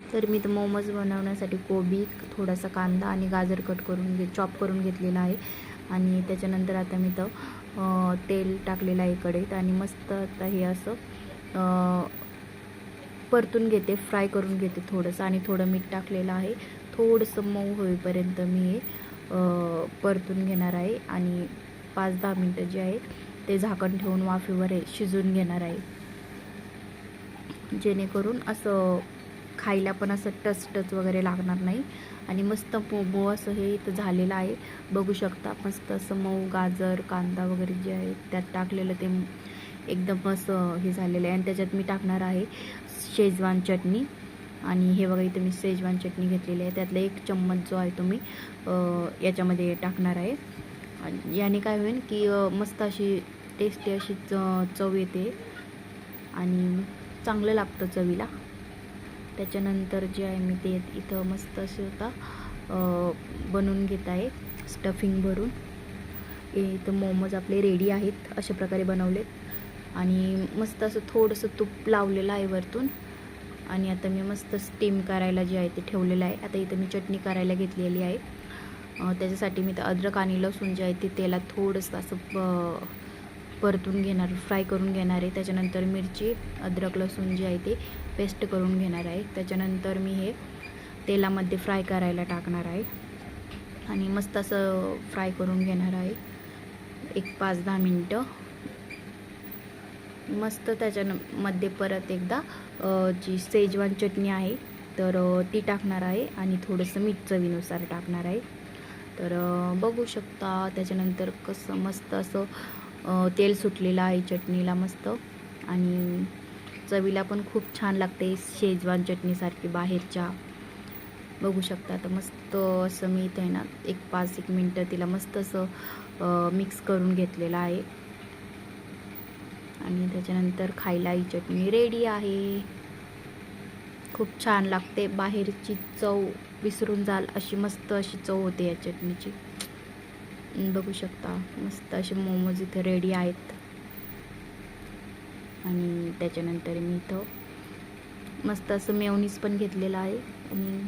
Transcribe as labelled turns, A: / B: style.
A: तर मी तर मोमोज बनवण्यासाठी कोबी, थोडासा कांदा आणि गाजर कट करून चॉप करून घेतलेला आहे. आणि त्याच्यानंतर आता मी तर तेल टाकलेलं आहे कढईत आणि मस्त आता हे असं परतून घेते, फ्राय करून घेते थोडंसं. आणि थोडं मीठ टाकलेलं आहे. थोडंसं मऊ होईपर्यंत मी हे परतून घेणार आहे आणि 5-10 मिनटं जे आहे ते झाकण ठेवून वाफेवर शिजवून घेणार आहे, जेणेकरून असं खायला पण असं टच वगैरे लागणार नाही. आणि मस्त मोमो असं हे इथं झालेलं आहे, बघू शकता. मस्त असं मऊ गाजर, कांदा वगैरे जे आहे त्यात टाकलेलं ते एकदम असं हे झालेलं आहे. आणि त्याच्यात मी टाकणार आहे शेजवान चटणी. आणि हे बघा, इथं मी शेजवान चटणी घेतलेली आहे, त्यातला 1 चम्मच जो आहे तो मी याच्यामध्ये टाकणार आहे. आणि याने काय होईल की मस्त अशी टेस्टी अशी चव येते आणि चांगलं लागतं चवीला. त्याच्यानंतर जे आहे मी ते इथं मस्त असे आता बनवून घेत आहे स्टफिंग भरून. इथं मोमोज आपले रेडी आहेत, अशा प्रकारे बनवलेत. आणि मस्त असं थोडंसं तूप लावलेलं आहे वरतून. आणि आता मी मस्त स्टीम करायला जे आहे ते ठेवलेलं आहे. आता इथं मी चटणी करायला घेतलेली आहे. त्याच्यासाठी मी तर अद्रक आणि लसूण जे आहे ते तेलात थोडंसं असं परतून घेणार, फ्राय करून घेणार आहे. त्याच्यानंतर मिरची, अद्रक, लसूण जे आहे ते पेस्ट करून घेणार आहे. त्याच्यानंतर मी हे तेलामध्ये फ्राय करायला टाकणार आहे आणि मस्त असं फ्राय करून घेणार आहे 1-5-10 मिनटं. मस्त त्याच्यामध्ये परत एकदा जी शेजवान चटणी आहे तर ती टाकणार आहे आणि थोडंसं मीठ चवीनुसार टाकणार आहे. तर बघू शकता त्याच्यानंतर कसं मस्त असं तेल सुटलेलं आहे चटणीला मस्त. आणि चवीला पण खूप छान लागते शेजवान चटणीसारखी बाहेरच्या, बघू शकता. तर मस्त असं मी इथे ना 5-1 मिनटं तिला मस्त असं मिक्स करून घेतलेलं आहे. आणि त्याच्यानंतर खायला ही चटणी रेडी आहे. खूप छान लागते, बाहेरची चव विसरून जाल अशी मस्त अशी चव होते या चटणीची. बघू शकता मस्त असे मोमोज इथे रेडी आहेत. आणि त्याच्यानंतर मी इथं मस्त असं मेयोनीज पण घेतलेलं आहे. आणि